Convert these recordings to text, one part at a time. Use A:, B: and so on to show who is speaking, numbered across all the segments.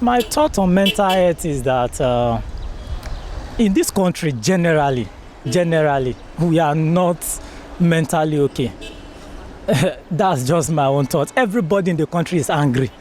A: My thought on mental health is that in this country, generally, we are not mentally okay. That's just my own thought. Everybody in the country is angry.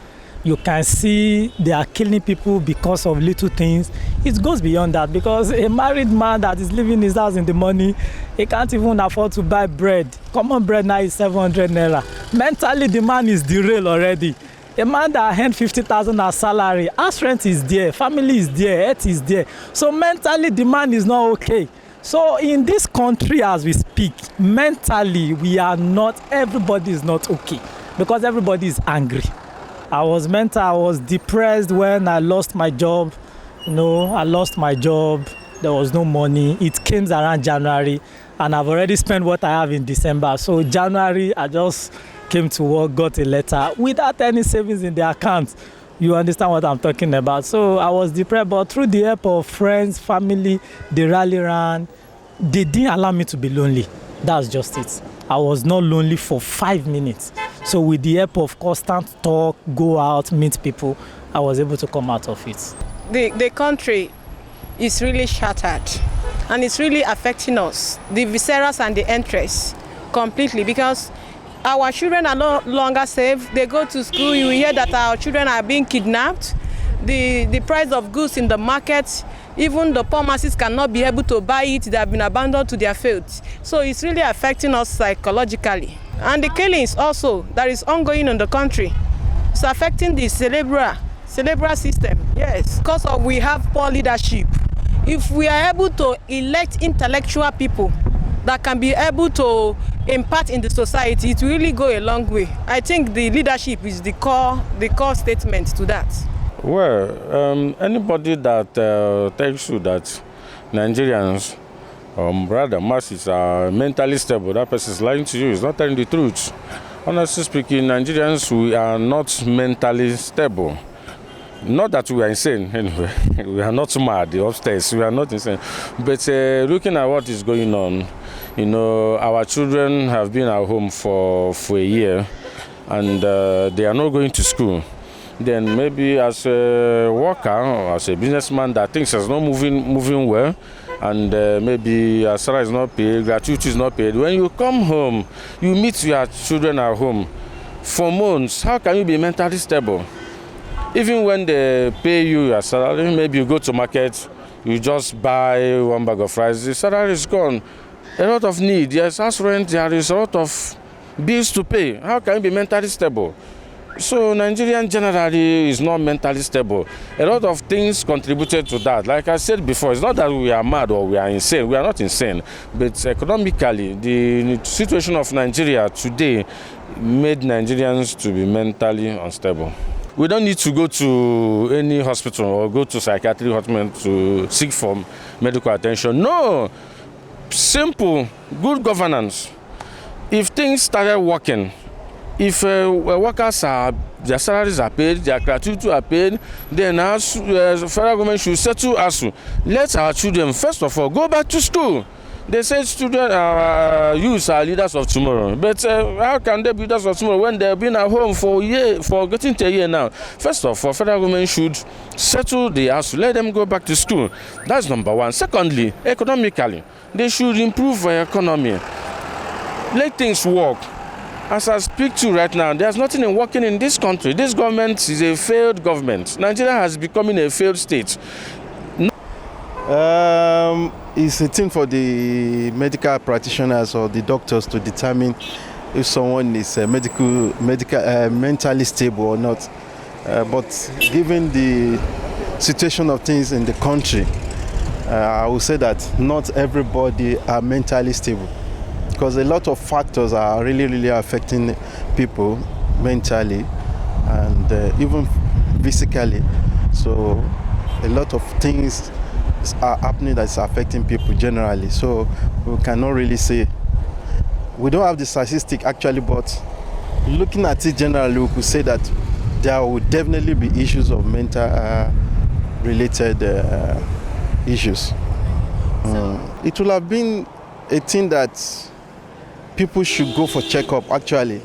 A: You can see they are killing people because of little things. It goes beyond that, because a married man that is living in his house in the morning, he can't even afford to buy bread. Common bread now is 700 naira. Mentally, the man is derailed already. A man that earned 50,000 as salary, house rent is there, family is there, health is there. So mentally, the man is not okay. So in this country as we speak, mentally, everybody is not okay, because everybody is angry. I was depressed when I lost my job. I lost my job. There was no money. It came around January, and I've already spent what I have in December. So January, I just came to work, got a letter without any savings in the account. You understand what I'm talking about? So I was depressed, but through the help of friends, family, they rally around. They didn't allow me to be lonely. That's just it. I was not lonely for 5 minutes. So with the help of constant talk, go out, meet people, I was able to come out of it.
B: The country is really shattered, and it's really affecting us, the viscerals and the interests, completely, because our children are no longer safe. They go to school, you hear that our children are being kidnapped. The price of goods in the market, even the poor masses cannot be able to buy it. They have been abandoned to their fate. So it's really affecting us psychologically. And the killings also that is ongoing in the country, it's affecting the cerebral system. Yes, because we have poor leadership. If we are able to elect intellectual people that can be able to impart in the society, it will really go a long way. I think the leadership is the core statement to that.
C: Well, anybody that tells you that Nigerians, rather masses, are mentally stable, that person is lying to you. Is not telling the truth. Honestly speaking, Nigerians, we are not mentally stable. Not that we are insane, anyway. We are not mad upstairs. We are not insane. But looking at what is going on, our children have been at home for a year, and they are not going to school. Then maybe as a worker or as a businessman that things is not moving well, and maybe salary is not paid, gratuity is not paid. When you come home, you meet your children at home for months. How can you be mentally stable? Even when they pay you your salary, maybe you go to market, you just buy one bag of rice, the salary is gone. A lot of need, yes, house rent, there is a lot of bills to pay. How can you be mentally stable? So Nigerian generally is not mentally stable. A lot of things contributed to that. Like I said before, it's not that we are mad or we are insane. We are not insane. But economically, the situation of Nigeria today made Nigerians to be mentally unstable. We don't need to go to any hospital or go to psychiatric hospital to seek for medical attention. No. Simple, good governance. If things started working, if workers their salaries are paid, their gratuity are paid, then federal government should settle ASU. Let our children, first of all, go back to school. They say youths are leaders of tomorrow. But how can they be leaders of tomorrow when they've been at home for getting to a year now? First of all, federal government should settle the ASU. Let them go back to school. That's number one. Secondly, economically, they should improve our economy. Let things work. As I speak to right now, there's nothing working in this country. This government is a failed government. Nigeria has become a failed state.
D: It's a thing for the medical practitioners or the doctors to determine if someone is mentally stable or not. But given the situation of things in the country, I would say that not everybody are mentally stable, because a lot of factors are really affecting people mentally and even physically. So a lot of things are happening that's affecting people generally. So we cannot really say. We don't have the statistic actually, but looking at it generally, we could say that there will definitely be issues of mental related issues. It will have been a thing that people should go for checkup actually.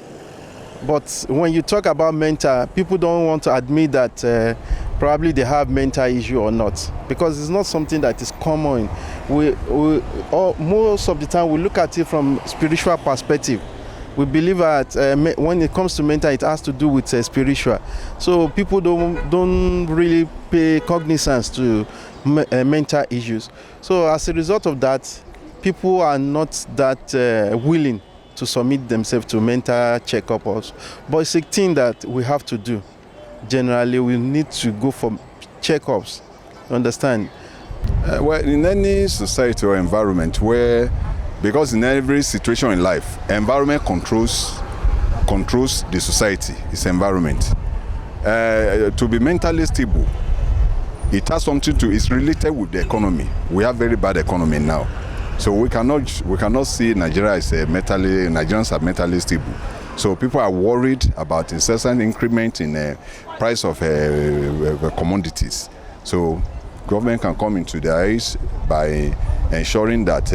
D: But when you talk about mental, people don't want to admit that probably they have mental issue or not, because it's not something that is common. Most of the time we look at it from spiritual perspective. We believe that when it comes to mental, it has to do with spiritual. So people don't really pay cognizance to mental issues. So as a result of that, people are not that willing to submit themselves to mental checkup also. But it's a thing that we have to do. Generally, we need to go for checkups. Understand?
E: Well, in any society or environment because in every situation in life, environment controls the society, its environment. To be mentally stable, it has something to, it's related with the economy. We have very bad economy now. So we cannot see Nigeria as Nigerians are mentally stable. So people are worried about incessant increment in the price of commodities. So government can come into their aid by ensuring that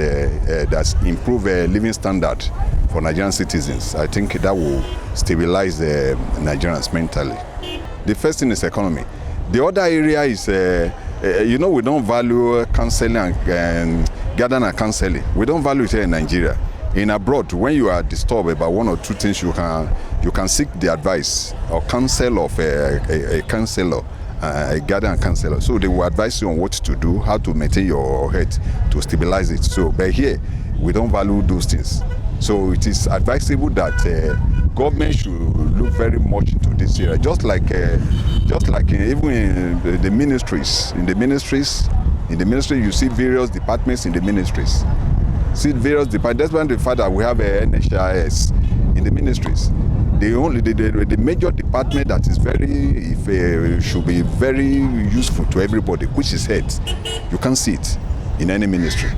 E: that's improved living standard for Nigerian citizens. I think that will stabilize the Nigerians mentally. The first thing is economy. The other area is, we don't value counseling and gathering and counseling. We don't value it here in Nigeria. In abroad, when you are disturbed about one or two things, you can seek the advice or counsel of a counselor, a guardian and counselor. So they will advise you on what to do, how to maintain your health, to stabilize it. So, but here, we don't value those things. So it is advisable that government should look very much into this area. Just like even in the ministries. In the ministry, you see various departments in the ministries. That's when the fact that we have a NHIS in the ministries. The major department that is should be very useful to everybody, which is health. You can't see it in any ministry.